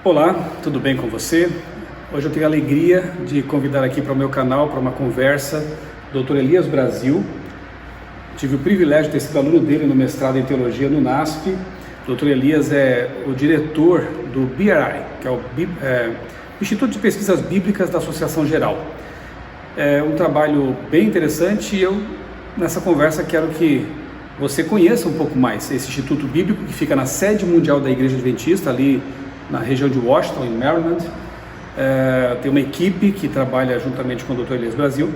Olá, tudo bem com você? Hoje eu tenho a alegria de convidar aqui para o meu canal para uma conversa Dr. Elias Brasil. Tive o privilégio de ter sido aluno dele no mestrado em Teologia no NASP. Dr. Elias é o diretor do BRI, que é o Instituto de Pesquisas Bíblicas da Associação Geral. É um trabalho bem interessante e eu, nessa conversa, quero que você conheça um pouco mais esse Instituto Bíblico, que fica na sede mundial da Igreja Adventista, ali na região de Washington, em Maryland. Tem uma equipe que trabalha juntamente com o Dr. Elias Brasil.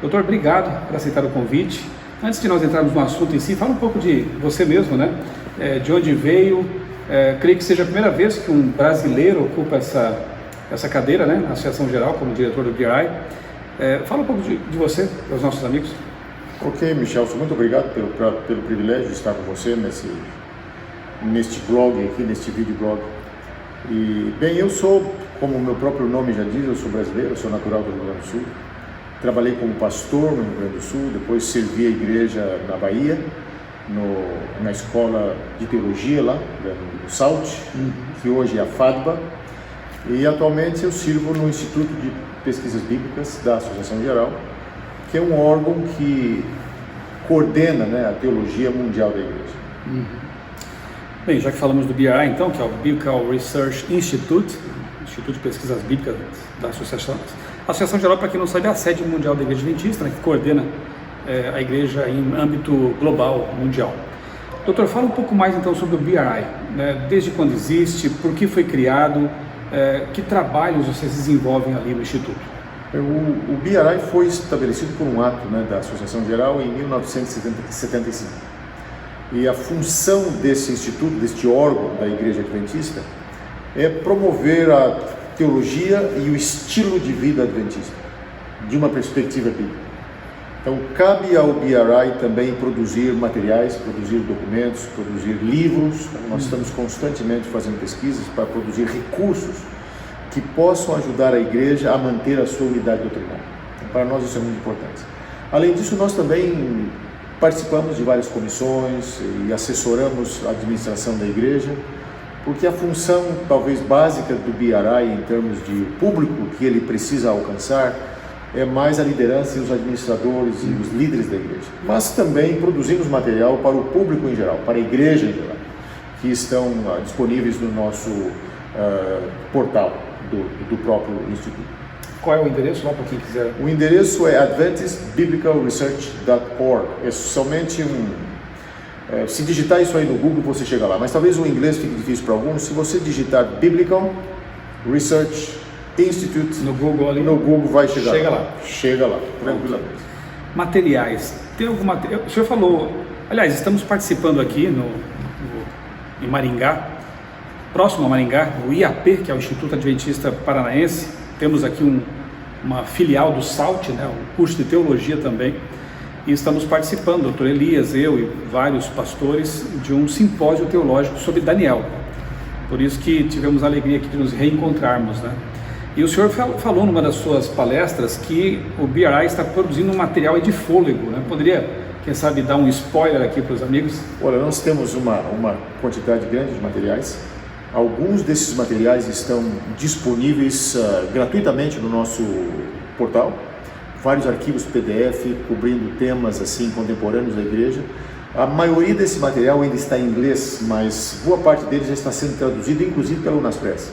Doutor, obrigado por aceitar o convite. Antes de nós entrarmos no assunto em si, fala um pouco de você mesmo, né? De onde veio. Creio que seja a primeira vez que um brasileiro ocupa essa cadeira, né, na Associação Geral, como diretor do BRI. Fala um pouco de você, para os nossos amigos. Ok, Michel, muito obrigado pelo privilégio de estar com você neste blog aqui, neste videoblog. E, bem, eu sou, como o meu próprio nome já diz, eu sou brasileiro, eu sou natural do Rio Grande do Sul. Trabalhei como pastor no Rio Grande do Sul, depois servi a igreja na Bahia, na escola de teologia lá, no SALT, que hoje é a FADBA. E atualmente eu sirvo no Instituto de Pesquisas Bíblicas da Associação Geral, que é um órgão que coordena, né, a teologia mundial da igreja. Bem, já que falamos do BRI, então, que é o Biblical Research Institute, Instituto de Pesquisas Bíblicas da Associação. A Associação Geral, para quem não sabe, é a sede mundial da Igreja Adventista, né, que coordena a igreja em âmbito global, mundial. Doutor, fala um pouco mais então sobre o BRI, né, desde quando existe, por que foi criado, que trabalhos vocês desenvolvem ali no Instituto? O BRI foi estabelecido por um ato, né, da Associação Geral em 1975. E a função desse instituto, deste órgão da Igreja Adventista, é promover a teologia e o estilo de vida adventista, de uma perspectiva bíblica. Então, cabe ao BRI também produzir materiais, produzir documentos, produzir livros. Nós estamos constantemente fazendo pesquisas para produzir recursos que possam ajudar a igreja a manter a sua unidade doutrinária. Então, para nós isso é muito importante. Além disso, nós também participamos de várias comissões e assessoramos a administração da igreja, porque a função talvez básica do BRI em termos de público que ele precisa alcançar é mais a liderança e os administradores e os líderes da igreja. Mas também produzimos material para o público em geral, para a igreja em geral, que estão disponíveis no nosso portal do próprio Instituto. Qual é o endereço lá para quem quiser? O endereço é adventistbiblicalresearch.org. É somente se digitar isso aí no Google você chega lá, mas talvez o inglês fique difícil para alguns. Se você digitar Biblical Research Institute no Google, ali, no Google vai chegar. Chega lá, tranquilamente. Materiais. Tem alguma? O senhor falou, aliás, estamos participando aqui em Maringá, próximo a Maringá, o IAP, que é o Instituto Adventista Paranaense. Temos aqui uma filial do SALT, né, um curso de teologia também, e estamos participando, Dr. Elias, eu e vários pastores, de um simpósio teológico sobre Daniel. Por isso que tivemos a alegria aqui de nos reencontrarmos, né? E o senhor falou numa das suas palestras que o BRI está produzindo um material de fôlego, né? Poderia, quem sabe, dar um spoiler aqui para os amigos? Olha, nós temos uma quantidade grande de materiais. Alguns desses materiais estão disponíveis gratuitamente no nosso portal, vários arquivos PDF cobrindo temas assim contemporâneos da igreja. A maioria desse material ainda está em inglês, mas boa parte dele já está sendo traduzido, inclusive pela Unaspress.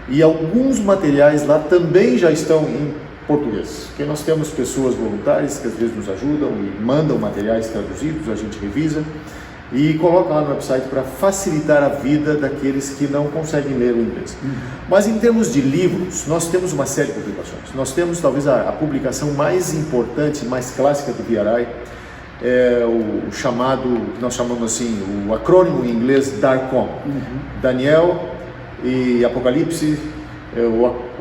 E alguns materiais lá também já estão em português, porque nós temos pessoas voluntárias que às vezes nos ajudam e mandam materiais traduzidos, a gente revisa e coloca lá no website para facilitar a vida daqueles que não conseguem ler o inglês. Mas em termos de livros, nós temos uma série de publicações. Nós temos talvez a publicação mais importante, mais clássica do BRI, é o chamado, que nós chamamos assim, o acrônimo em inglês DARCOM. Daniel e Apocalipse,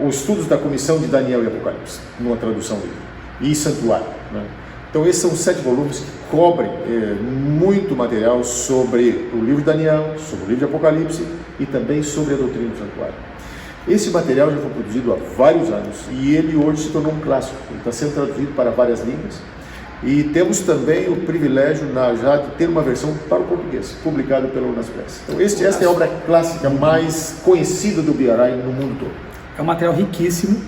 os estudos da comissão de Daniel e Apocalipse, numa tradução dele, e Santuário, né? Então esses são 7 volumes que cobrem muito material sobre o livro de Daniel, sobre o livro de Apocalipse e também sobre a doutrina do santuário. Esse material já foi produzido há vários anos e ele hoje se tornou um clássico. Ele está sendo traduzido para várias línguas E temos também o privilégio já de ter uma versão para o português, publicada pela Unaspress. Então esta é a obra clássica mais conhecida do BRI no mundo todo. É um material riquíssimo.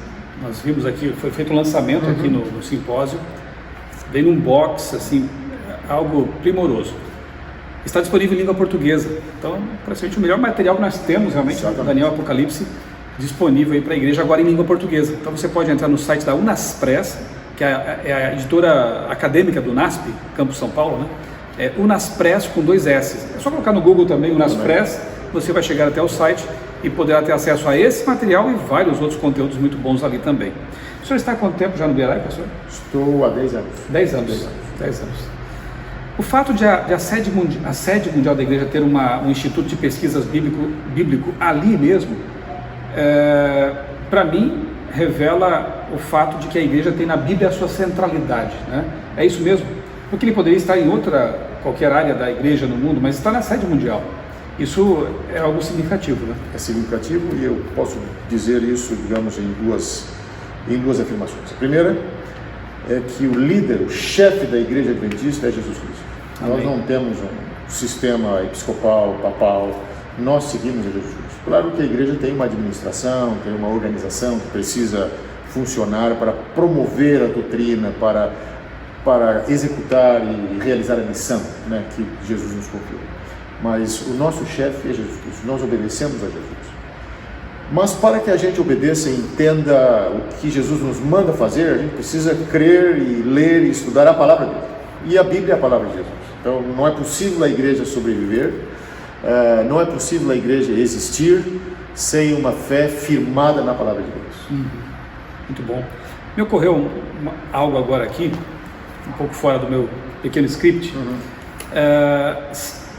Nós vimos aqui, foi feito um lançamento aqui no simpósio, vem num box, assim, algo primoroso. Está disponível em língua portuguesa, então praticamente o melhor material que nós temos realmente, Daniel Apocalipse, disponível aí para a igreja agora em língua portuguesa. Então você pode entrar no site da Unaspress, que é a editora acadêmica do NASP, Campus São Paulo, né? É Unaspress com 2 S. É só colocar no Google também Unaspress, você vai chegar até o site e poderá ter acesso a esse material e vários outros conteúdos muito bons ali também. O senhor está há quanto tempo já no BRI, pastor? Estou há 10 anos. 10 anos. 10 anos. O fato de a sede mundial da igreja ter um instituto de pesquisas bíblico ali mesmo, para mim, revela o fato de que a igreja tem na Bíblia a sua centralidade, né? É isso mesmo? Porque ele poderia estar em qualquer área da igreja no mundo, mas está na sede mundial. Isso é algo significativo, né? É significativo e eu posso dizer isso, digamos, em duas afirmações. A primeira é que o líder, o chefe da igreja adventista é Jesus Cristo. Amém. Nós não temos um sistema episcopal, papal, nós seguimos a Jesus Cristo. Claro que a igreja tem uma administração, tem uma organização que precisa funcionar para promover a doutrina, para executar e realizar a missão, né, que Jesus nos confiou. Mas o nosso chefe é Jesus Cristo, nós obedecemos a Jesus. Mas para que a gente obedeça e entenda o que Jesus nos manda fazer, a gente precisa crer e ler e estudar a palavra dele. E a Bíblia é a palavra de Jesus. Então não é possível a igreja sobreviver, não é possível a igreja existir sem uma fé firmada na palavra de Deus. Muito bom. Me ocorreu algo agora aqui, um pouco fora do meu pequeno script.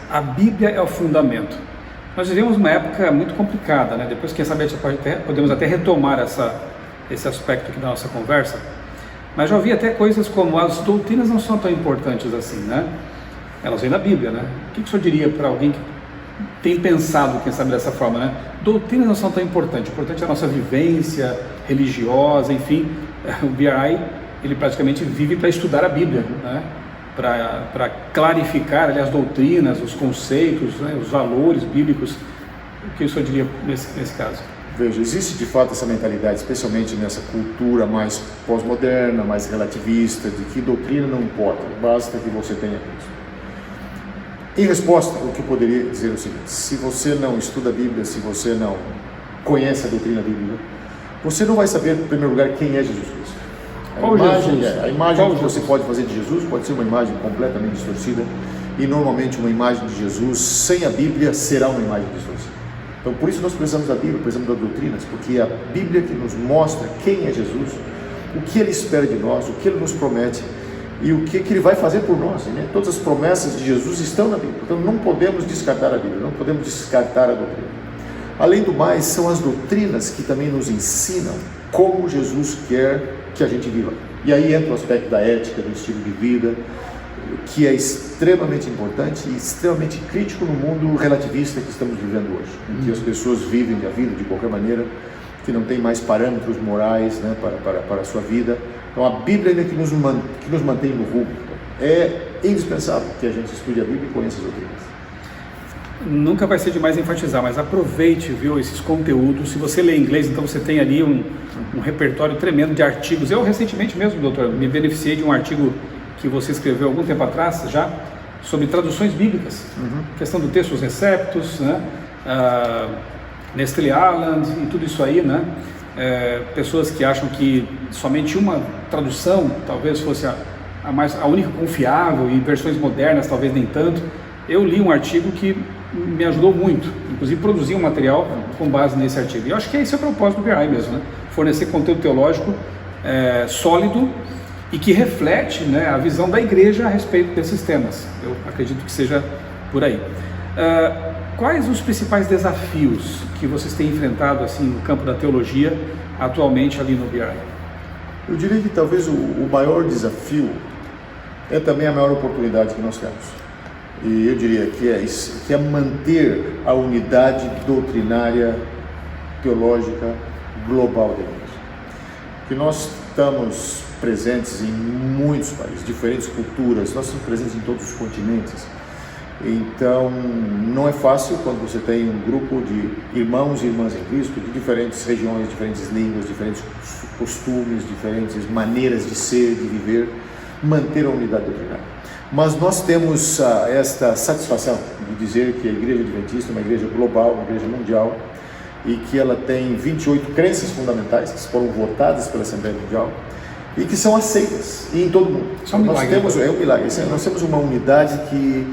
A Bíblia é o fundamento. Nós vivemos uma época muito complicada, né? Depois, quem sabe, podemos até retomar esse aspecto aqui da nossa conversa. Mas já ouvi até coisas como as doutrinas não são tão importantes assim, né? Elas vêm da Bíblia, né? O que o senhor diria para alguém que tem pensado, quem sabe, dessa forma, né? Doutrinas não são tão importantes. O importante é a nossa vivência religiosa, enfim. O BRI, ele praticamente vive para estudar a Bíblia, né? Para clarificar ali as doutrinas, os conceitos, né, os valores bíblicos. O que o senhor diria nesse caso? Veja, existe de fato essa mentalidade, especialmente nessa cultura mais pós-moderna, mais relativista, de que doutrina não importa, basta que você tenha Cristo. Em resposta, o que eu poderia dizer é o seguinte: se você não estuda a Bíblia, se você não conhece a doutrina bíblica, você não vai saber, em primeiro lugar, quem é Jesus Cristo. A imagem que você pode fazer de Jesus pode ser uma imagem completamente distorcida, e normalmente uma imagem de Jesus sem a Bíblia será uma imagem distorcida. Então por isso nós precisamos da Bíblia, precisamos das doutrinas, porque é a Bíblia que nos mostra quem é Jesus, o que Ele espera de nós, o que Ele nos promete e o que Ele vai fazer por nós, né? Todas as promessas de Jesus estão na Bíblia, então não podemos descartar a Bíblia, não podemos descartar a doutrina. Além do mais, são as doutrinas que também nos ensinam como Jesus quer que a gente viva. E aí entra o aspecto da ética, do estilo de vida, que é extremamente importante e extremamente crítico no mundo relativista que estamos vivendo hoje, em que as pessoas vivem a vida de qualquer maneira, que não tem mais parâmetros morais, né, para a sua vida. Então a Bíblia ainda que nos mantém no rumo. É indispensável que a gente estude a Bíblia e conheça as doutrinas. Nunca vai ser demais enfatizar, mas aproveite, viu, esses conteúdos. Se você lê inglês, então você tem ali um repertório tremendo de artigos. Eu recentemente mesmo, doutor, me beneficiei de um artigo que você escreveu algum tempo atrás já, sobre traduções bíblicas, questão do texto, os receptos, né? Nestle Aland e tudo isso aí, né? Pessoas que acham que somente uma tradução talvez fosse a única confiável, e versões modernas talvez nem tanto. Eu li um artigo que me ajudou muito, inclusive produzi um material com base nesse artigo. E eu acho que esse é o propósito do BRI mesmo, né? Fornecer conteúdo teológico sólido e que reflete, né, a visão da igreja a respeito desses temas. Eu acredito que seja por aí. Quais os principais desafios que vocês têm enfrentado assim no campo da teologia atualmente ali no BRI? Eu diria que talvez o maior desafio é também a maior oportunidade que nós temos. E eu diria que é manter a unidade doutrinária, teológica, global da igreja. Que nós estamos presentes em muitos países, diferentes culturas, nós estamos presentes em todos os continentes. Então, não é fácil quando você tem um grupo de irmãos e irmãs em Cristo, de diferentes regiões, diferentes línguas, diferentes costumes, diferentes maneiras de ser, de viver, manter a unidade doutrinária. Mas nós temos esta satisfação de dizer que a Igreja Adventista é uma igreja global, uma igreja mundial, e que ela tem 28 crenças fundamentais que foram votadas pela Assembleia Mundial e que são aceitas em todo o mundo. É um milagre. É um milagre. Nós temos uma unidade que,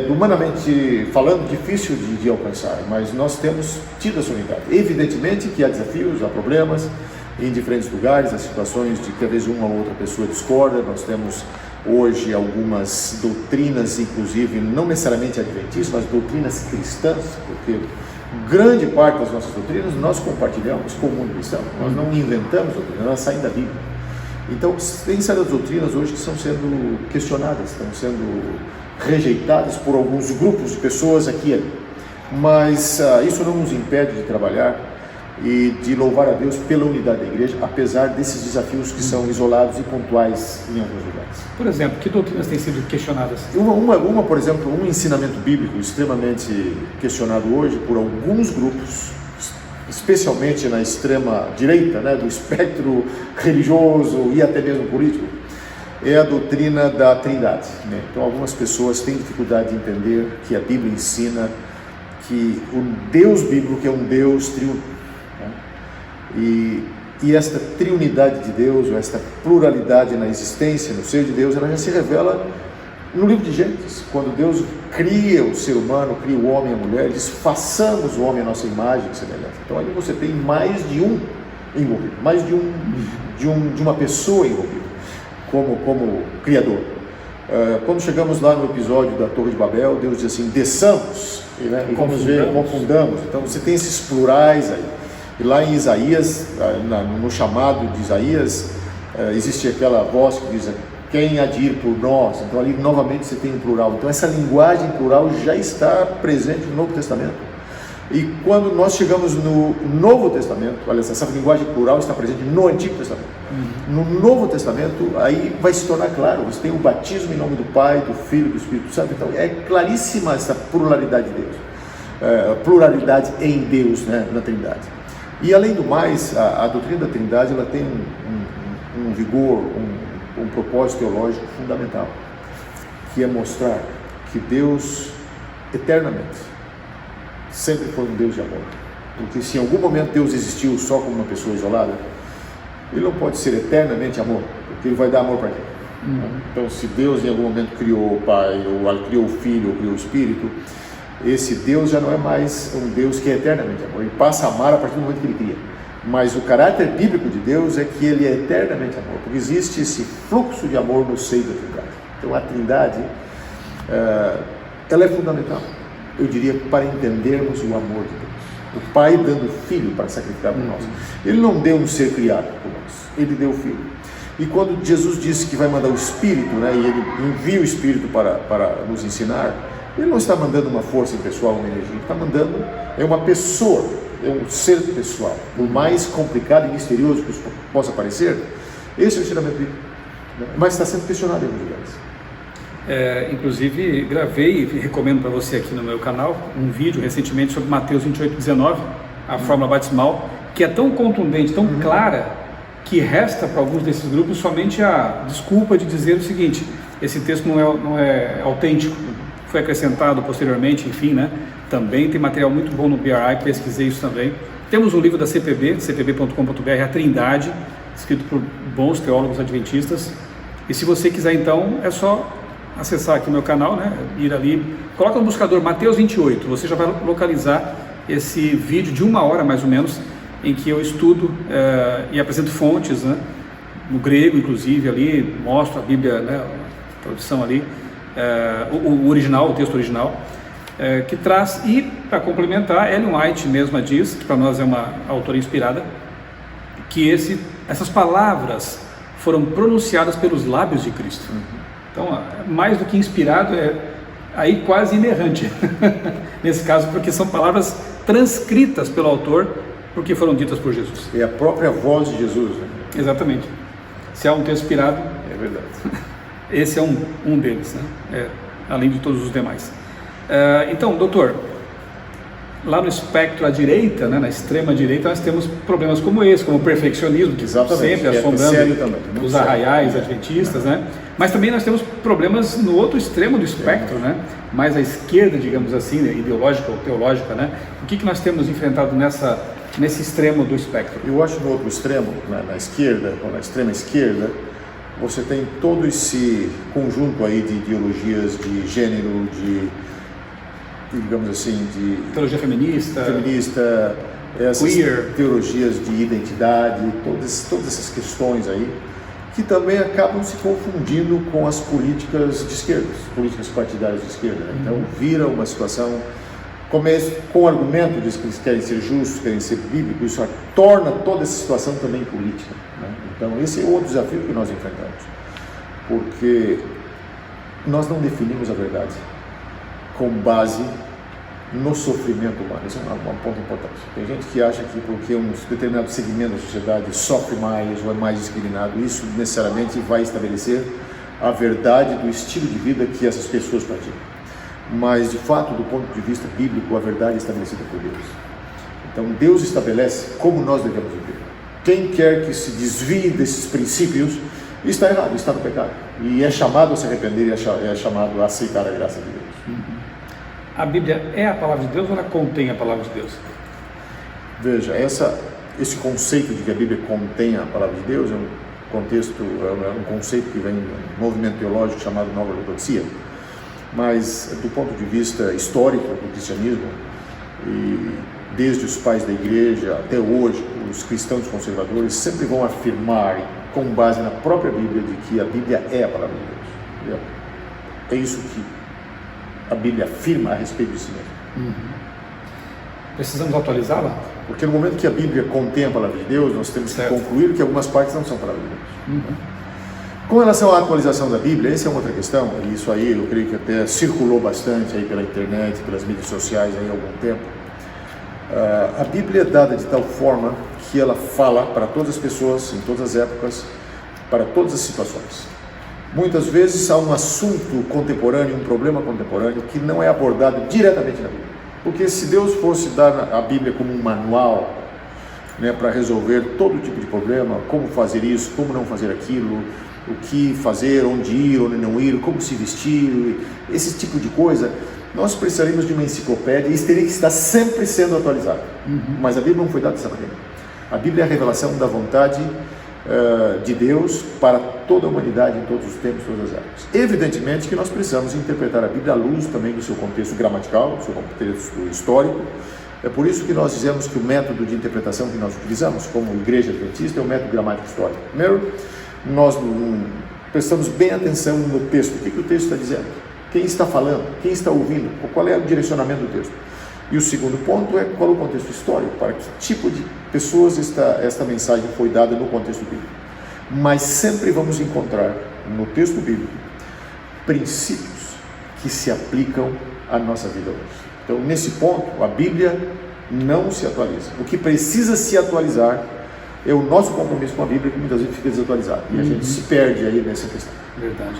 humanamente falando, difícil de alcançar, mas nós temos tido essa unidade. Evidentemente que há desafios, há problemas em diferentes lugares, há situações de que às vezes uma ou outra pessoa discorda. Nós temos hoje algumas doutrinas, inclusive não necessariamente adventistas, mas doutrinas cristãs, porque grande parte das nossas doutrinas nós compartilhamos com o mundo cristão. Nós não inventamos doutrinas, elas saem da Bíblia. Então, tem certas doutrinas hoje que estão sendo questionadas, estão sendo rejeitadas por alguns grupos de pessoas aqui e ali. Mas isso não nos impede de trabalhar e de louvar a Deus pela unidade da igreja, apesar desses desafios que são isolados e pontuais em alguns lugares. Por exemplo, que doutrinas têm sido questionadas? Por exemplo, um ensinamento bíblico extremamente questionado hoje por alguns grupos, especialmente na extrema direita, né, do espectro religioso e até mesmo político, é a doutrina da Trindade, né? Então, algumas pessoas têm dificuldade de entender que a Bíblia ensina que o Deus bíblico é um Deus triuno, né? E esta triunidade de Deus, ou esta pluralidade na existência, no ser de Deus, ela já se revela no livro de Gênesis, quando Deus cria o ser humano, cria o homem e a mulher, diz: façamos o homem à nossa imagem e semelhança. Então ali você tem mais de um envolvido, mais de uma pessoa envolvida como criador. Quando chegamos lá no episódio da Torre de Babel, Deus diz assim: desçamos, né, e vamos ver, confundamos. Então você tem esses plurais aí. E lá em Isaías, no chamado de Isaías, existe aquela voz que diz: quem há de ir por nós? Então ali novamente você tem um plural. Então essa linguagem plural já está presente no Novo Testamento. E quando nós chegamos no Novo Testamento, olha, essa linguagem plural está presente no Antigo Testamento. No Novo Testamento, aí vai se tornar claro, você tem o batismo em nome do Pai, do Filho e do Espírito Santo. Então é claríssima essa pluralidade de Deus, pluralidade em Deus, né, na Trindade. E além do mais, a doutrina da Trindade ela tem um vigor, um propósito teológico fundamental, que é mostrar que Deus, eternamente, sempre foi um Deus de amor. Porque se em algum momento Deus existiu só como uma pessoa isolada, Ele não pode ser eternamente amor, porque Ele vai dar amor para quem? Então, se Deus em algum momento criou o Pai, ou criou o Filho, ou criou o Espírito, esse Deus já não é mais um Deus que é eternamente amor. Ele passa a amar a partir do momento que Ele cria. Mas o caráter bíblico de Deus é que Ele é eternamente amor, porque existe esse fluxo de amor no seio da Trindade. Então a Trindade, ela é fundamental, eu diria, para entendermos o amor de Deus. O Pai dando o Filho para sacrificar por nós. Ele não deu um ser criado por nós, Ele deu o Filho. E quando Jesus disse que vai mandar o Espírito, né, e Ele envia o Espírito para nos ensinar, Ele não está mandando uma força impessoal, uma energia, Ele está mandando uma pessoa, um ser pessoal. Por mais complicado e misterioso que isso possa parecer, esse é o ensinamento bíblico, né? Mas está sendo questionado em alguns lugares. Inclusive, gravei e recomendo para você aqui no meu canal um vídeo recentemente sobre Mateus 28:19, a fórmula batismal, que é tão contundente, tão clara, que resta para alguns desses grupos somente a desculpa de dizer o seguinte: esse texto não é autêntico, foi acrescentado posteriormente, enfim, né? Também tem material muito bom no BRI, pesquisei isso também. Temos um livro da CPB, cpb.com.br, A Trindade, escrito por bons teólogos adventistas. E se você quiser, então, é só acessar aqui o meu canal, né? Ir ali, coloca no buscador Mateus 28, você já vai localizar esse vídeo de 1 hora mais ou menos, em que eu estudo e apresento fontes, né? No grego, inclusive, ali, mostro a Bíblia, né? A tradução ali, o original, o texto original, que traz, e para complementar, Ellen White mesma diz, que para nós é uma autora inspirada, que essas palavras foram pronunciadas pelos lábios de Cristo. Então, mais do que inspirado, é aí quase inerrante, nesse caso, porque são palavras transcritas pelo autor, porque foram ditas por Jesus. É a própria voz de Jesus, né? Exatamente. Se há um texto inspirado, É verdade. esse é um deles, né? Além de todos os demais. Então, doutor, lá no espectro à direita, né, na extrema direita, nós temos problemas como esse, como o perfeccionismo, que sempre assombrando os arraiais adventistas, né? Mas também nós temos problemas no outro extremo do espectro, né? Mais à esquerda, digamos assim, né? Ideológica ou teológica, né? O que nós temos enfrentado nesse extremo do espectro? Eu acho no outro extremo, na esquerda, ou na extrema esquerda, você tem todo esse conjunto aí de ideologias de gênero, digamos assim, de teologia feminista, essas queer, teologias de identidade, todas essas questões aí, que também acabam se confundindo com as políticas de esquerda, políticas partidárias de esquerda, né? Então vira uma situação, com o argumento de que eles querem ser justos, querem ser bíblicos, isso torna toda essa situação também política, né? Então esse é outro desafio que nós enfrentamos, porque nós não definimos a verdade com base no sofrimento humano. Isso é um ponto importante. Tem gente que acha que porque um determinado segmento da sociedade sofre mais ou é mais discriminado, isso necessariamente vai estabelecer a verdade do estilo de vida que essas pessoas praticam. Mas, de fato, do ponto de vista bíblico, a verdade é estabelecida por Deus. Então, Deus estabelece como nós devemos viver. Quem quer que se desvie desses princípios está errado, está no pecado. E é chamado a se arrepender, é chamado a aceitar a graça de Deus. A Bíblia é a palavra de Deus ou ela contém a palavra de Deus? Veja, esse conceito de que a Bíblia contém a palavra de Deus é um conceito que vem de um movimento teológico chamado Nova Ortodoxia. Mas, do ponto de vista histórico do cristianismo, e desde os pais da igreja até hoje, os cristãos conservadores sempre vão afirmar, com base na própria Bíblia, de que a Bíblia é a palavra de Deus. É isso que a Bíblia afirma a respeito de si mesma. Precisamos atualizá-la? Porque no momento que a Bíblia contém a palavra de Deus, nós temos que concluir que algumas partes não são palavra de Deus. Com relação à atualização da Bíblia, essa é uma outra questão, e isso aí eu creio que até circulou bastante aí pela internet, pelas mídias sociais aí há algum tempo. A Bíblia é dada de tal forma que ela fala para todas as pessoas, em todas as épocas, para todas as situações. Muitas vezes há um assunto contemporâneo, um problema contemporâneo que não é abordado diretamente na Bíblia. Porque se Deus fosse dar a Bíblia como um manual, né, para resolver todo tipo de problema, como fazer isso, como não fazer aquilo, o que fazer, onde ir, onde não ir, como se vestir, esse tipo de coisa, nós precisaríamos de uma enciclopédia e isso teria que estar sempre sendo atualizado. Mas a Bíblia não foi dada dessa maneira. A Bíblia é a revelação da vontade de Deus para toda a humanidade, em todos os tempos, todas as épocas. Evidentemente que nós precisamos interpretar a Bíblia à luz também do seu contexto gramatical, do seu contexto histórico. É por isso que nós dizemos que o método de interpretação que nós utilizamos como igreja adventista é o método gramático histórico. Primeiro, nós prestamos bem atenção no texto. O que o texto está dizendo? Quem está falando? Quem está ouvindo? Qual é o direcionamento do texto? E o segundo ponto é qual é o contexto histórico, para que tipo de pessoas esta mensagem foi dada no contexto bíblico. Mas sempre vamos encontrar no texto bíblico princípios que se aplicam à nossa vida hoje. Então, nesse ponto, a Bíblia não se atualiza. O que precisa se atualizar é o nosso compromisso com a Bíblia, que muitas vezes fica desatualizado. E a gente se perde aí nessa questão. Verdade.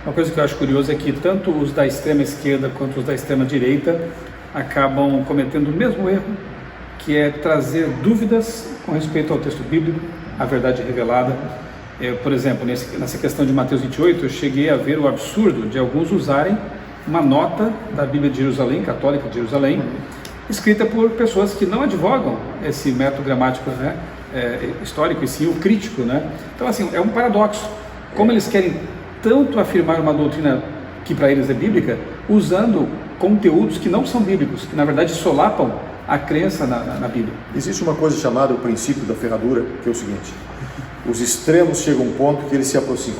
Uma coisa que eu acho curiosa é que tanto os da extrema esquerda quanto os da extrema direita acabam cometendo o mesmo erro, que é trazer dúvidas com respeito ao texto bíblico, à verdade revelada. Por exemplo, nessa questão de Mateus 28, eu cheguei a ver o absurdo de alguns usarem uma nota da Bíblia de Jerusalém, católica de Jerusalém, escrita por pessoas que não advogam esse método gramático, né, histórico, e sim o crítico, né? Então, assim, é um paradoxo. Como eles querem tanto afirmar uma doutrina que para eles é bíblica, usando conteúdos que não são bíblicos, que na verdade solapam a crença na Bíblia. Existe uma coisa chamada o princípio da ferradura, que é o seguinte: os extremos chegam a um ponto que eles se aproximam.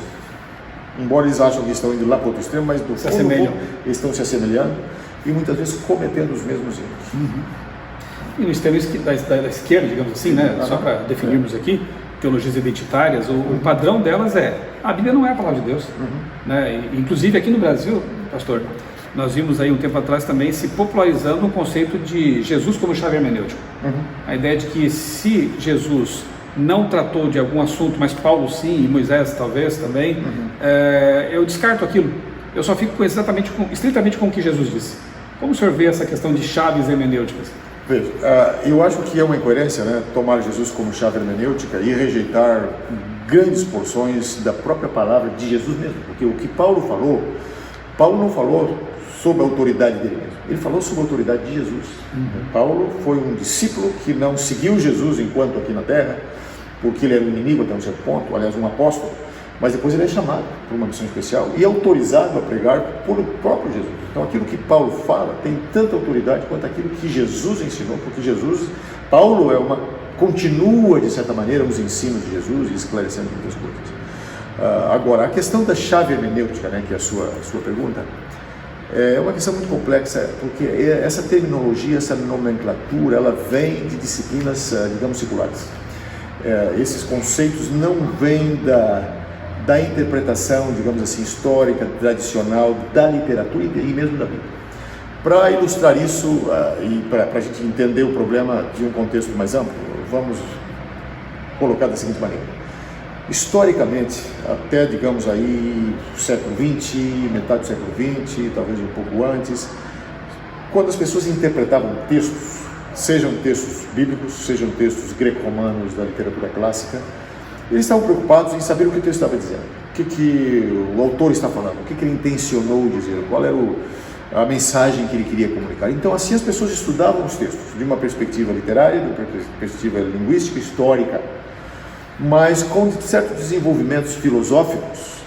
Embora eles acham que estão indo lá para outro extremo, mas do fundo eles estão se assemelhando e muitas vezes cometendo os mesmos erros. E no extremo da esquerda, digamos assim, né? Só para definirmos aqui, teologias identitárias, o padrão delas a Bíblia não é a palavra de Deus. Né? Inclusive aqui no Brasil, pastor, nós vimos aí um tempo atrás também se popularizando o conceito de Jesus como chave hermenêutica. A ideia de que se Jesus não tratou de algum assunto, mas Paulo sim, e Moisés talvez também, eu descarto aquilo. Eu só fico estritamente com o que Jesus disse. Como o senhor vê essa questão de chaves hermenêuticas? Veja, eu acho que é uma incoerência, né, tomar Jesus como chave hermenêutica e rejeitar grandes porções da própria palavra de Jesus mesmo, porque o que Paulo não falou sob a autoridade dele mesmo, ele falou sob a autoridade de Jesus. Paulo foi um discípulo que não seguiu Jesus enquanto aqui na terra, porque ele era um inimigo até um certo ponto, aliás um apóstolo, mas depois ele é chamado por uma missão especial e autorizado a pregar por o próprio Jesus. Então aquilo que Paulo fala tem tanta autoridade quanto aquilo que Jesus ensinou, porque Paulo continua de certa maneira os ensinos de Jesus e esclarecendo muitas coisas. Agora, a questão da chave hermenêutica, né, que é a sua pergunta, é uma questão muito complexa, porque essa terminologia, essa nomenclatura, ela vem de disciplinas, digamos, seculares. Esses conceitos não vêm da interpretação, digamos assim, histórica, tradicional, da literatura e mesmo da Bíblia. Para ilustrar isso e para a gente entender o problema de um contexto mais amplo, vamos colocar da seguinte maneira. Historicamente, até, digamos aí, século XX, metade do século XX, talvez um pouco antes, quando as pessoas interpretavam textos, sejam textos bíblicos, sejam textos greco-romanos da literatura clássica, eles estavam preocupados em saber o que o texto estava dizendo, o que o autor está falando, o que ele intencionou dizer, qual era a mensagem que ele queria comunicar. Então, assim, as pessoas estudavam os textos de uma perspectiva literária, de uma perspectiva linguística, histórica, mas com certos desenvolvimentos filosóficos,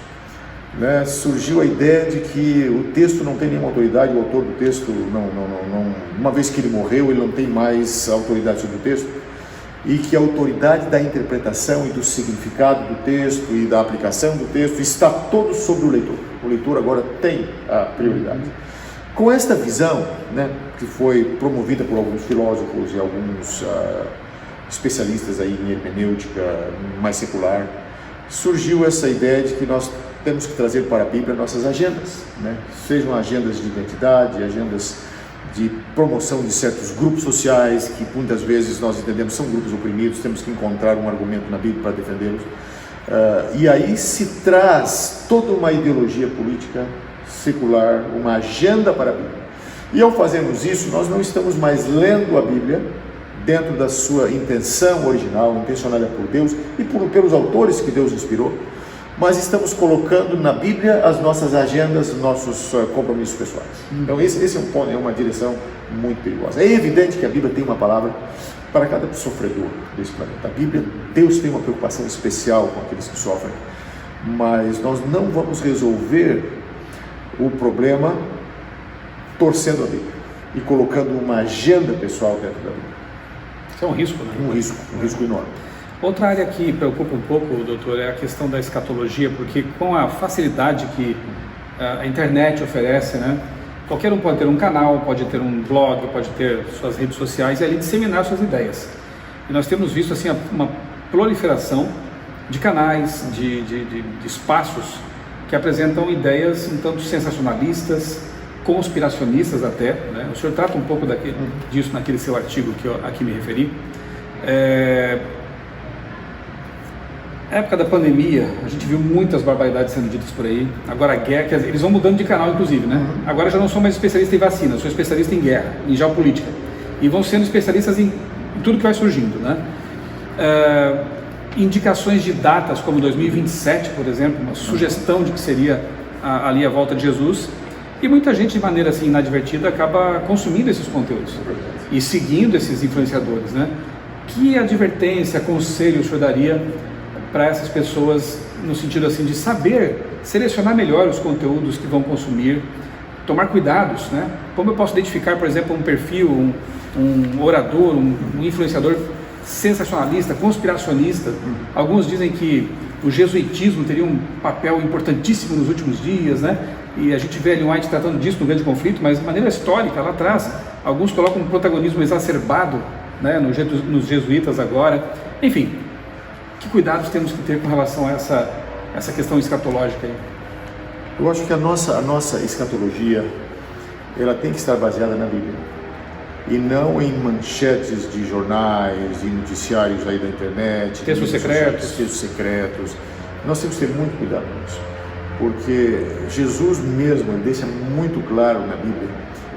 né, surgiu a ideia de que o texto não tem nenhuma autoridade, o autor do texto, uma vez que ele morreu, ele não tem mais autoridade sobre o texto, e que a autoridade da interpretação e do significado do texto e da aplicação do texto está todo sobre o leitor. O leitor agora tem a prioridade. Com esta visão, né, que foi promovida por alguns filósofos e alguns especialistas aí em hermenêutica mais secular, surgiu essa ideia de que nós temos que trazer para a Bíblia nossas agendas, né? Sejam agendas de identidade, agendas de promoção de certos grupos sociais que muitas vezes nós entendemos são grupos oprimidos, temos que encontrar um argumento na Bíblia para defendê-los. E aí se traz toda uma ideologia política secular, uma agenda para a Bíblia. E ao fazermos isso, nós não estamos mais lendo a Bíblia dentro da sua intenção original, intencionada por Deus e pelos autores que Deus inspirou, mas estamos colocando na Bíblia as nossas agendas, nossos compromissos pessoais. Então esse é um ponto, é uma direção muito perigosa. É evidente que a Bíblia tem uma palavra para cada sofredor desse planeta. A Bíblia, Deus tem uma preocupação especial com aqueles que sofrem, mas nós não vamos resolver o problema torcendo a Bíblia e colocando uma agenda pessoal dentro da Bíblia. Isso é um risco, né? Um risco enorme. Outra área que preocupa um pouco, doutor, é a questão da escatologia, porque com a facilidade que a internet oferece, né, qualquer um pode ter um canal, pode ter um blog, pode ter suas redes sociais e ali disseminar suas ideias. E nós temos visto assim uma proliferação de canais, de espaços que apresentam ideias um tanto sensacionalistas, conspiracionistas até, né? O senhor trata um pouco disso naquele seu artigo que eu aqui me referi. Na época da pandemia, a gente viu muitas barbaridades sendo ditas por aí. Agora a guerra, quer dizer, eles vão mudando de canal inclusive, né? Agora já não sou mais especialista em vacina, sou especialista em guerra, em geopolítica. E vão sendo especialistas em tudo que vai surgindo, né? Indicações de datas como 2027, por exemplo, uma sugestão de que seria ali a volta de Jesus. E muita gente, de maneira assim inadvertida, acaba consumindo esses conteúdos e seguindo esses influenciadores, né? Que advertência, conselho o senhor daria para essas pessoas no sentido assim de saber selecionar melhor os conteúdos que vão consumir, tomar cuidados, né? Como eu posso identificar, por exemplo, um perfil, um orador, um influenciador sensacionalista, conspiracionista? Alguns dizem que o jesuitismo teria um papel importantíssimo nos últimos dias, né? E a gente vê Ellen White tratando disso no Grande Conflito, mas de maneira histórica, ela traz. Alguns colocam um protagonismo exacerbado, né, nos jesuítas agora. Enfim, que cuidados temos que ter com relação a essa questão escatológica aí? Eu acho que a nossa escatologia, ela tem que estar baseada na Bíblia. e não em manchetes de jornais e noticiários aí da internet, textos secretos. Nós temos que ter muito cuidado com isso, porque Jesus mesmo deixa muito claro na Bíblia,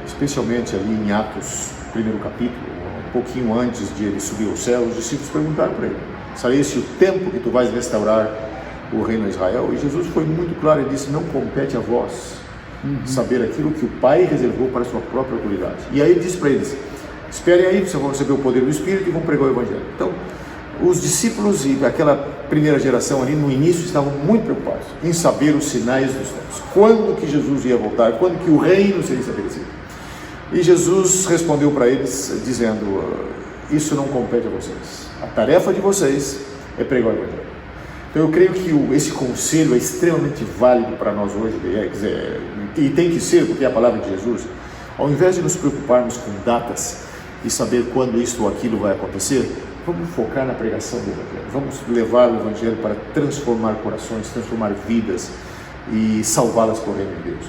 especialmente ali em Atos, primeiro capítulo, um pouquinho antes de ele subir ao céu, os discípulos perguntaram para ele: será esse o tempo que tu vais restaurar o reino de Israel? E Jesus foi muito claro e disse: não compete a vós saber aquilo que o Pai reservou para a sua própria autoridade. E aí ele disse para eles: esperem aí, vocês vão receber o poder do Espírito e vão pregar o Evangelho. Então, os discípulos e aquela primeira geração ali no início estavam muito preocupados em saber os sinais dos tempos, quando que Jesus ia voltar, quando que o reino seria estabelecido. E Jesus respondeu para eles dizendo: isso não compete a vocês, a tarefa de vocês é pregar o Evangelho. Então eu creio que esse conselho é extremamente válido para nós hoje, e tem que ser, porque é a palavra de Jesus. Ao invés de nos preocuparmos com datas e saber quando isto ou aquilo vai acontecer, vamos focar na pregação do Evangelho, vamos levar o Evangelho para transformar corações, transformar vidas e salvá-las para o reino de Deus.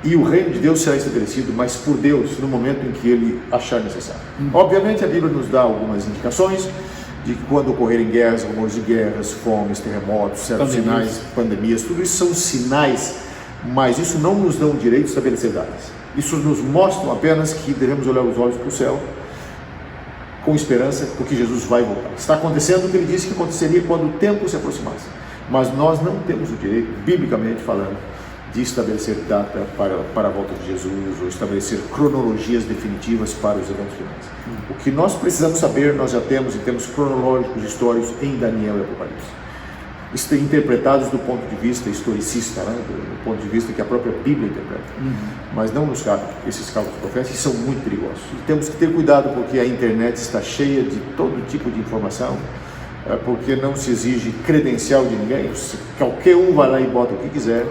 E o reino de Deus será estabelecido, mas por Deus, no momento em que Ele achar necessário. Obviamente a Bíblia nos dá algumas indicações de que quando ocorrerem guerras, rumores de guerras, fomes, terremotos, certos sinais, pandemias, tudo isso são sinais, mas isso não nos dá o direito de estabelecer datas. Isso nos mostra apenas que devemos olhar os olhos para o céu com esperança, porque Jesus vai voltar. Está acontecendo o que Ele disse que aconteceria quando o tempo se aproximasse, mas nós não temos o direito, biblicamente falando, de estabelecer data para a volta de Jesus ou estabelecer cronologias definitivas para os eventos finais. O que nós precisamos saber, nós já temos em termos cronológicos históricos em Daniel e Apocalipse, interpretados do ponto de vista historicista, né? Do ponto de vista que a própria Bíblia interpreta. Mas não nos cabe esses cálculos proféticos, que são muito perigosos. E temos que ter cuidado, porque a internet está cheia de todo tipo de informação, porque não se exige credencial de ninguém, qualquer um vai lá e bota o que quiser,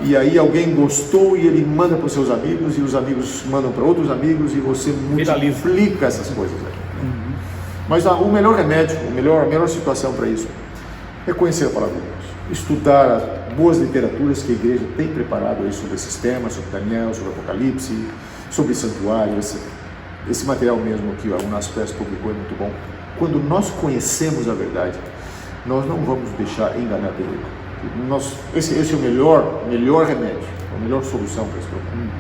e aí alguém gostou e ele manda para os seus amigos, e os amigos mandam para outros amigos, e você multiplica essas coisas. Mas o melhor remédio, a melhor situação para isso é conhecer a palavra de Deus, estudar as boas literaturas que a igreja tem preparado aí sobre esses temas, sobre Daniel, sobre Apocalipse, sobre santuário, esse material mesmo que o Nas Press publicou é muito bom. Quando nós conhecemos a verdade, nós não vamos deixar enganar pelo erro. Esse é o melhor remédio, a melhor solução para esse problema.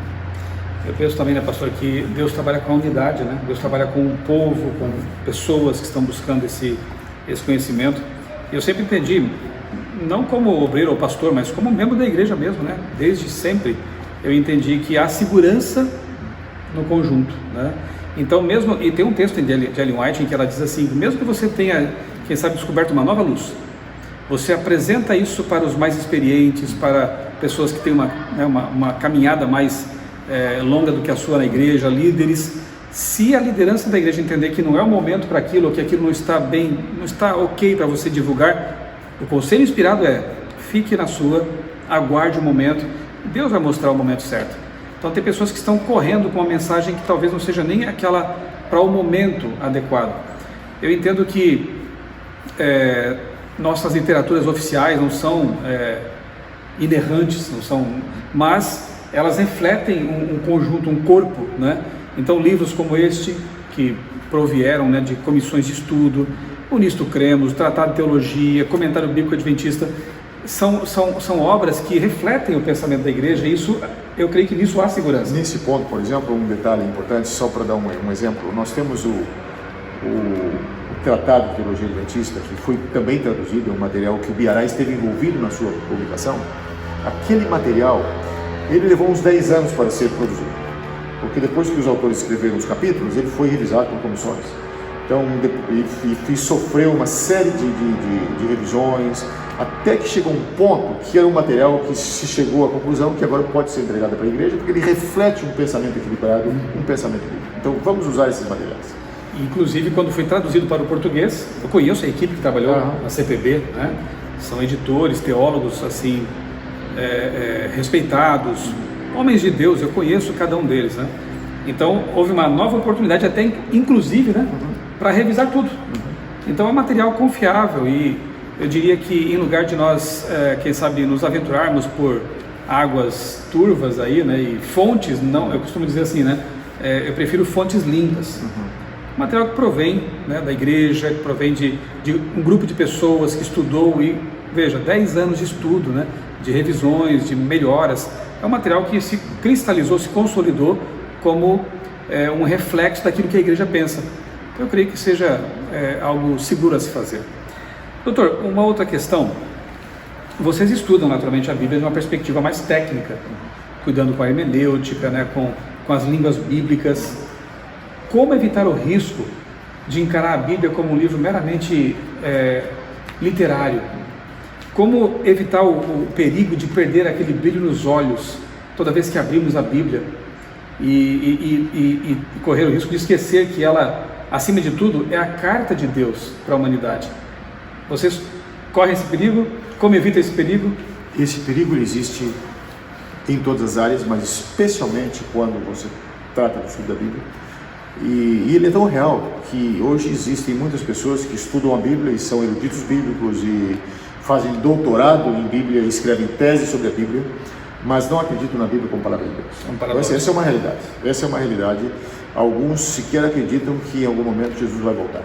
Eu penso também, né, pastor, que Deus trabalha com a unidade, né? Deus trabalha com o povo, com pessoas que estão buscando esse conhecimento. Eu sempre entendi, não como obreiro ou pastor, mas como membro da igreja mesmo, né? Desde sempre eu entendi que há segurança no conjunto, né? Então mesmo, e tem um texto de Ellen White em que ela diz assim: mesmo que você tenha, quem sabe, descoberto uma nova luz, você apresenta isso para os mais experientes, para pessoas que têm uma caminhada mais longa do que a sua na igreja, líderes. Se a liderança da igreja entender que não é o momento para aquilo, ou que aquilo não está bem, não está ok para você divulgar, o conselho inspirado é: fique na sua, aguarde o momento, Deus vai mostrar o momento certo. Então tem pessoas que estão correndo com uma mensagem que talvez não seja nem aquela para o momento adequado. Eu entendo que nossas literaturas oficiais não são inerrantes, não são, mas elas refletem um conjunto, um corpo, né? Então livros como este, que provieram, né, de comissões de estudo, o Nisto Cremos, o Tratado de Teologia, Comentário Bíblico Adventista, são obras que refletem o pensamento da igreja, e isso, eu creio que nisso há segurança. Nesse ponto, por exemplo, um detalhe importante, só para dar um exemplo, nós temos o Tratado de Teologia Adventista, que foi também traduzido, é um material que o Biará esteve envolvido na sua publicação. Aquele material, ele levou uns 10 anos para ser produzido, porque depois que os autores escreveram os capítulos, ele foi revisado por comissões. Então, e sofreu uma série de revisões, até que chegou um ponto que era um material que se chegou à conclusão que agora pode ser entregado para a igreja, porque ele reflete um pensamento equilibrado, um pensamento bíblico. Então, vamos usar esses materiais. Inclusive, quando foi traduzido para o português, eu conheço a equipe que trabalhou na CPB, né? São editores, teólogos, assim, respeitados, homens de Deus, eu conheço cada um deles, né? Então, houve uma nova oportunidade, até inclusive, né, para revisar tudo. Então, é um material confiável, e eu diria que em lugar de nós, quem sabe, nos aventurarmos por águas turvas aí, né, e fontes, não, eu costumo dizer assim, né, eu prefiro fontes limpas. Material que provém, né, da igreja, que provém de um grupo de pessoas que estudou e, veja, 10 anos de estudo, né, de revisões, de melhoras. É um material que se cristalizou, se consolidou como um reflexo daquilo que a igreja pensa. Então, eu creio que seja algo seguro a se fazer. Doutor, uma outra questão. Vocês estudam naturalmente a Bíblia de uma perspectiva mais técnica, cuidando com a hermenêutica, né, com as línguas bíblicas. Como evitar o risco de encarar a Bíblia como um livro meramente literário? Como evitar o perigo de perder aquele brilho nos olhos toda vez que abrimos a Bíblia e correr o risco de esquecer que ela, acima de tudo, é a carta de Deus para a humanidade? Vocês correm esse perigo? Como evita esse perigo? Esse perigo existe em todas as áreas, mas especialmente quando você trata do estudo da Bíblia. E ele é tão real que hoje existem muitas pessoas que estudam a Bíblia e são eruditos bíblicos e fazem doutorado em Bíblia e escrevem tese sobre a Bíblia, mas não acreditam na Bíblia como palavra de Deus. Essa é uma realidade. Essa é uma realidade. Alguns sequer acreditam que em algum momento Jesus vai voltar.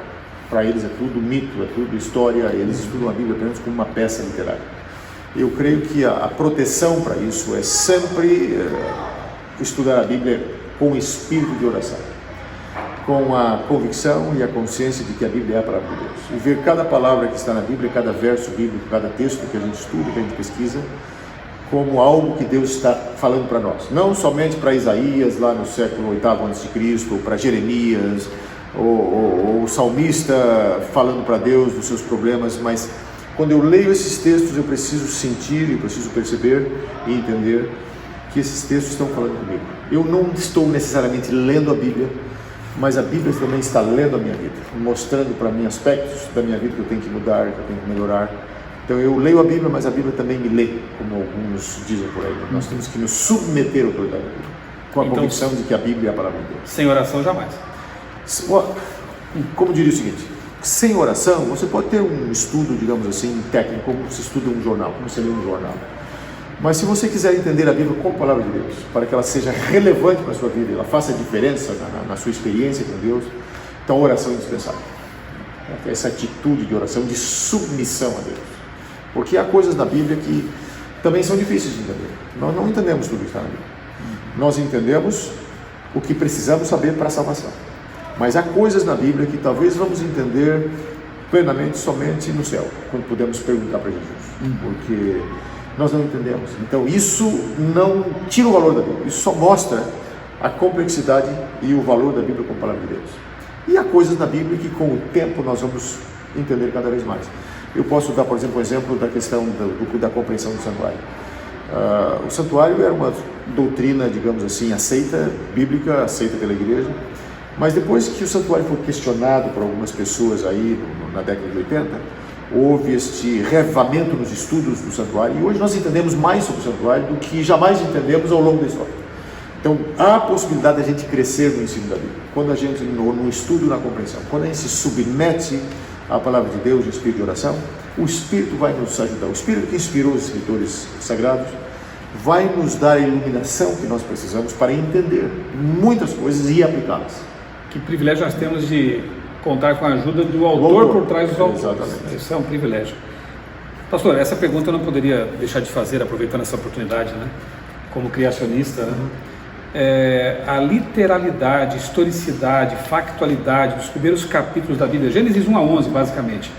Para eles é tudo mito, é tudo história, eles estudam a Bíblia apenas como uma peça literária. Eu creio que a proteção para isso é sempre estudar a Bíblia com o espírito de oração, com a convicção e a consciência de que a Bíblia é a palavra de Deus. E ver cada palavra que está na Bíblia, cada verso bíblico, cada texto que a gente estuda, que a gente pesquisa, como algo que Deus está falando para nós. Não somente para Isaías, lá no século VIII a.C., ou para Jeremias, ou o salmista falando para Deus dos seus problemas, mas quando eu leio esses textos eu preciso sentir, eu preciso perceber e entender que esses textos estão falando comigo. Eu não estou necessariamente lendo a Bíblia, mas a Bíblia também está lendo a minha vida, mostrando para mim aspectos da minha vida que eu tenho que mudar, que eu tenho que melhorar. Então eu leio a Bíblia, mas a Bíblia também me lê, como alguns dizem por aí. Nós temos que nos submeter à autoridade da Bíblia, com a convicção de que a Bíblia é a palavra de Deus. Sem oração jamais. Como diria o seguinte, sem oração você pode ter um estudo, digamos assim, técnico, como você estuda um jornal, como você lê um jornal. Mas se você quiser entender a Bíblia como palavra de Deus, para que ela seja relevante para a sua vida, ela faça diferença na sua experiência com Deus, então a oração é indispensável. Essa atitude de oração, de submissão a Deus. Porque há coisas na Bíblia que também são difíceis de entender. Nós não entendemos tudo que está na Bíblia. Nós entendemos o que precisamos saber para a salvação. Mas há coisas na Bíblia que talvez vamos entender plenamente somente no céu, quando podemos perguntar para Jesus. Porque nós não entendemos. Então isso não tira o valor da Bíblia, isso só mostra a complexidade e o valor da Bíblia como palavra de Deus. E há coisas na Bíblia que com o tempo nós vamos entender cada vez mais. Eu posso dar, por exemplo, o exemplo da questão da compreensão do santuário. O santuário era uma doutrina, digamos assim, aceita, bíblica, aceita pela igreja, mas depois que o santuário foi questionado por algumas pessoas aí na década de 80, houve este reavivamento nos estudos do santuário, e hoje nós entendemos mais sobre o santuário do que jamais entendemos ao longo da história. Então, há a possibilidade de a gente crescer no ensino da Bíblia, quando a gente, no estudo e na compreensão, quando a gente se submete à palavra de Deus, o espírito de oração, o Espírito vai nos ajudar. O Espírito que inspirou os escritores sagrados vai nos dar a iluminação que nós precisamos para entender muitas coisas e aplicá-las. Que privilégio nós temos de contar com a ajuda do autor por trás dos autores. Exatamente. Isso é um privilégio. Pastor, essa pergunta eu não poderia deixar de fazer, aproveitando essa oportunidade, né? Como criacionista, né? A literalidade, historicidade, factualidade dos primeiros capítulos da Bíblia, Gênesis 1 a 11, basicamente,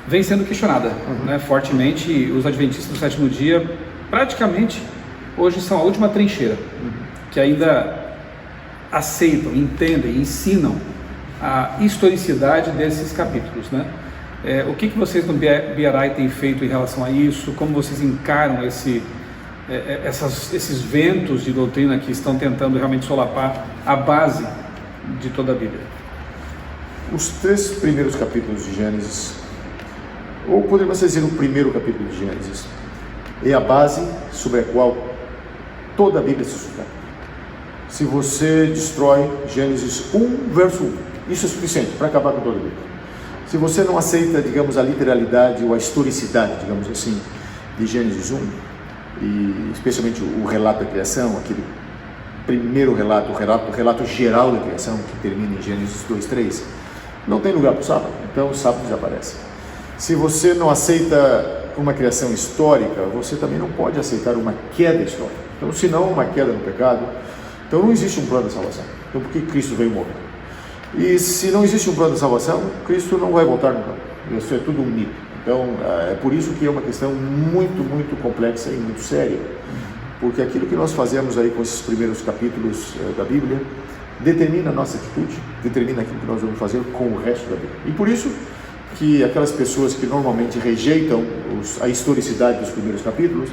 vem sendo questionada, né? Fortemente. Os adventistas do sétimo dia, praticamente, hoje são a última trincheira, que ainda aceitam, entendem, ensinam a historicidade desses capítulos, né? O que vocês no BRI têm feito em relação a isso? Como vocês encaram esses ventos de doutrina que estão tentando realmente solapar a base de toda a Bíblia? Os 3 primeiros capítulos de Gênesis, ou poderíamos dizer o primeiro capítulo de Gênesis, é a base sobre a qual toda a Bíblia se sustenta. Se você destrói Gênesis 1, verso 1, isso é suficiente para acabar com toda a Bíblia. Se você não aceita, digamos, a literalidade ou a historicidade, digamos assim, de Gênesis 1, e especialmente o relato da criação, aquele primeiro relato, o relato geral da criação, que termina em Gênesis 2:3, não tem lugar para o sábado, então o sábado desaparece. Se você não aceita uma criação histórica, você também não pode aceitar uma queda histórica. Então, se não uma queda no pecado, então não existe um plano de salvação. Então, por que Cristo veio morrer? E se não existe um plano de salvação, Cristo não vai voltar nunca. Isso é tudo um mito. Então, é por isso que é uma questão muito, muito complexa e muito séria. Porque aquilo que nós fazemos aí com esses primeiros capítulos da Bíblia determina a nossa atitude, determina aquilo que nós vamos fazer com o resto da Bíblia. E por isso que aquelas pessoas que normalmente rejeitam a historicidade dos primeiros capítulos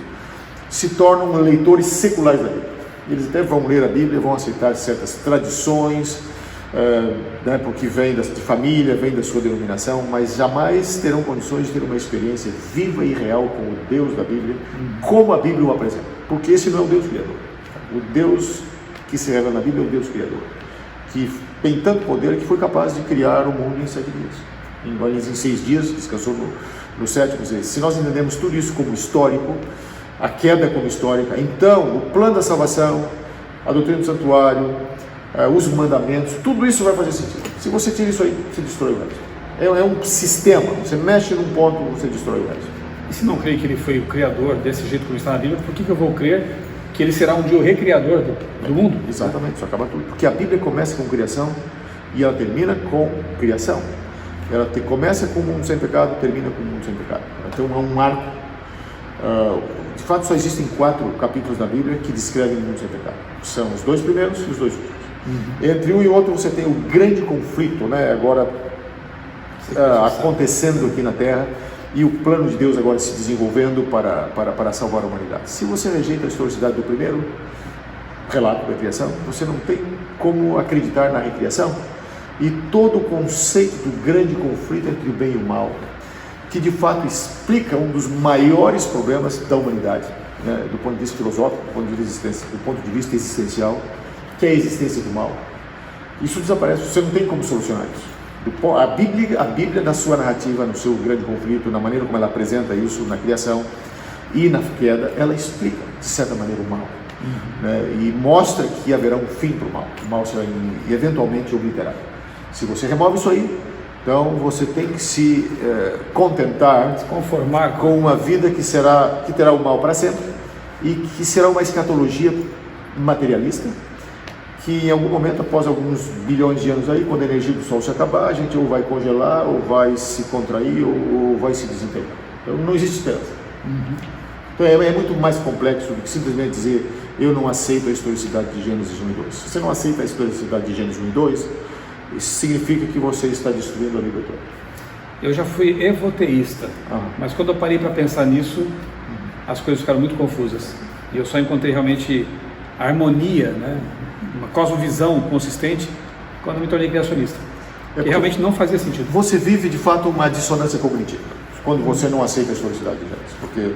se tornam leitores seculares da Bíblia. Eles até vão ler a Bíblia, vão aceitar certas tradições, porque vem de família, vem da sua denominação, mas jamais terão condições de ter uma experiência viva e real com o Deus da Bíblia, como a Bíblia o apresenta, porque esse não é o Deus Criador. O Deus que se revela na Bíblia é o Deus Criador, que tem tanto poder que foi capaz de criar o mundo em 7 dias. Em 6 dias, descansou no sétimo. Se nós entendemos tudo isso como histórico, a queda como histórica, então o plano da salvação, a doutrina do santuário, os mandamentos, tudo isso vai fazer sentido. Se você tira isso aí, você destrói o resto. É um sistema, você mexe num ponto, você destrói o resto. E se não creio que ele foi o criador desse jeito como está na Bíblia, por que eu vou crer que ele será um dia o recriador do mundo? Exatamente, isso acaba tudo. Porque a Bíblia começa com criação e ela termina com criação. Ela começa com o mundo sem pecado, termina com o mundo sem pecado. Então é um arco. De fato, só existem 4 capítulos da Bíblia que descrevem o mundo sem pecado. São os 2 primeiros e os 2 últimos. Entre um e outro você tem o grande conflito, né? Agora acontecendo aqui na Terra, e o plano de Deus agora se desenvolvendo para salvar a humanidade. Se você rejeita a historicidade do primeiro relato da criação, você não tem como acreditar na recriação. E todo o conceito do grande conflito entre o bem e o mal, que de fato explica um dos maiores problemas da humanidade, né, do ponto de vista filosófico, do ponto de vista existencial, que é a existência do mal. Isso desaparece, você não tem como solucionar isso. A Bíblia na sua narrativa, no seu grande conflito, na maneira como ela apresenta isso na criação e na queda, ela explica, de certa maneira, o mal. Né, e mostra que haverá um fim para o mal. O mal será eventualmente obliterado. Se você remove isso aí, então você tem que se contentar, se conformar com uma vida que terá o mal para sempre e que será uma escatologia materialista, que em algum momento, após alguns bilhões de anos aí, quando a energia do Sol se acabar, a gente ou vai congelar, ou vai se contrair, ou vai se desintegrar. Então não existe esperança. Então é muito mais complexo do que simplesmente dizer eu não aceito a historicidade de Gênesis 1 e 2. Se você não aceita a historicidade de Gênesis 1 e 2, isso significa que você está destruindo a Bíblia toda. Eu já fui evoteísta, mas quando eu parei para pensar nisso, as coisas ficaram muito confusas. E eu só encontrei realmente harmonia, né? Uma cosmovisão consistente quando eu me tornei criacionista. Que realmente não fazia sentido. Você vive de fato uma dissonância cognitiva quando você não aceita a historicidade de Gênesis, porque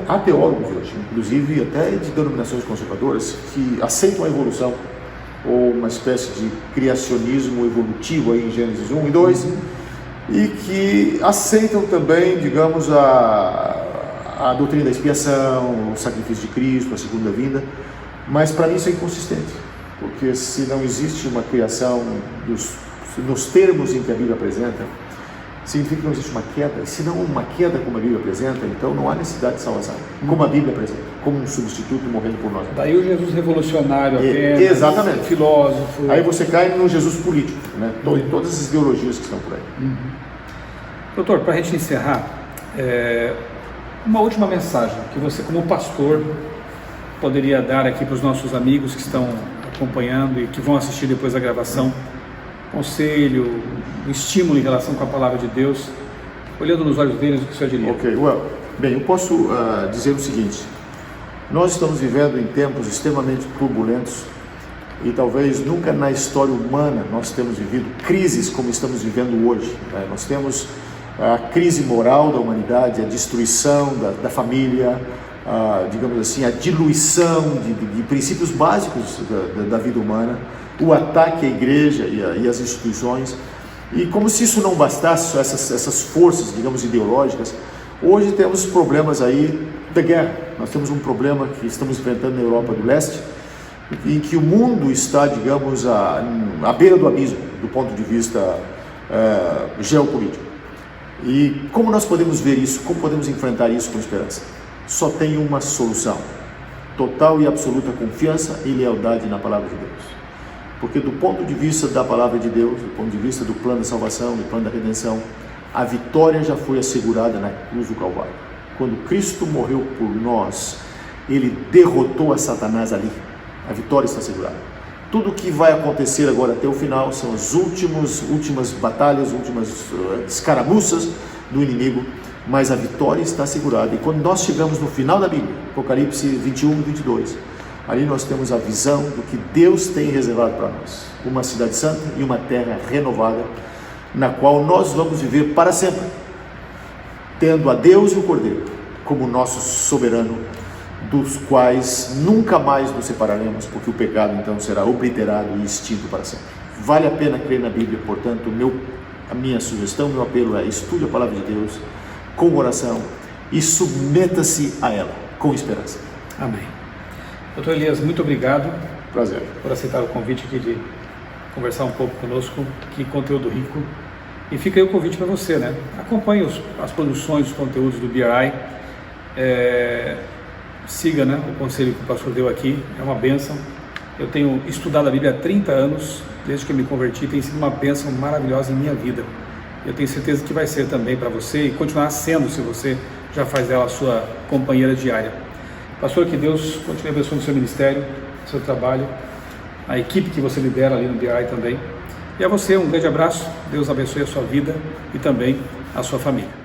há teólogos hoje, inclusive até de denominações conservadoras, que aceitam a evolução ou uma espécie de criacionismo evolutivo aí em Gênesis 1 e 2 e que aceitam também, digamos, a doutrina da expiação, o sacrifício de Cristo, a segunda vinda, mas para mim isso é inconsistente, porque se não existe uma criação nos termos em que a Bíblia apresenta, significa que não existe uma queda, e se não uma queda como a Bíblia apresenta, então não há necessidade de salvação, como a Bíblia apresenta, como um substituto morrendo por nós. Daí o Jesus revolucionário apenas, exatamente. Filósofo. Aí você cai no Jesus político, né? Todas as ideologias que estão por aí. Doutor, para a gente encerrar, uma última mensagem que você, como pastor, poderia dar aqui para os nossos amigos que estão acompanhando e que vão assistir depois a gravação, conselho, um estímulo em relação com a palavra de Deus, olhando nos olhos deles, o que o senhor diria? Bem, eu posso dizer o seguinte: nós estamos vivendo em tempos extremamente turbulentos e talvez nunca na história humana nós temos vivido crises como estamos vivendo hoje, né? Nós temos a crise moral da humanidade, a destruição da família, digamos assim, a diluição de princípios básicos da vida humana, o ataque à igreja e às instituições, e como se isso não bastasse, essas forças, digamos, ideológicas, hoje temos problemas aí da guerra. Nós temos um problema que estamos enfrentando na Europa do Leste, em que o mundo está, digamos, à beira do abismo, do ponto de vista geopolítico. E como nós podemos ver isso, como podemos enfrentar isso com esperança? Só tem uma solução: total e absoluta confiança e lealdade na palavra de Deus. Porque do ponto de vista da palavra de Deus, do ponto de vista do plano da salvação, do plano da redenção, a vitória já foi assegurada na cruz do Calvário. Quando Cristo morreu por nós, Ele derrotou a Satanás ali. A vitória está assegurada. Tudo o que vai acontecer agora até o final são as últimas batalhas, últimas escaramuças do inimigo, mas a vitória está assegurada. E quando nós chegamos no final da Bíblia, Apocalipse 21 e 22, ali nós temos a visão do que Deus tem reservado para nós. Uma cidade santa e uma terra renovada, na qual nós vamos viver para sempre, tendo a Deus e o Cordeiro como nosso soberano, dos quais nunca mais nos separaremos, porque o pecado então será obliterado e extinto para sempre. Vale a pena crer na Bíblia, portanto, a minha sugestão, meu apelo é: estude a palavra de Deus com oração e submeta-se a ela com esperança. Amém. Doutor Elias, muito obrigado. Prazer. Por aceitar o convite aqui de conversar um pouco conosco, que conteúdo rico. E fica aí o convite para você, né? Acompanhe as produções, os conteúdos do BRI. Siga, né, o conselho que o pastor deu aqui, é uma bênção. Eu tenho estudado a Bíblia há 30 anos, desde que eu me converti, tem sido uma bênção maravilhosa em minha vida. Eu tenho certeza que vai ser também para você e continuar sendo, se você já faz dela a sua companheira diária. Pastor, que Deus continue abençoando o seu ministério, o seu trabalho, a equipe que você lidera ali no BRI também. E a você, um grande abraço, Deus abençoe a sua vida e também a sua família.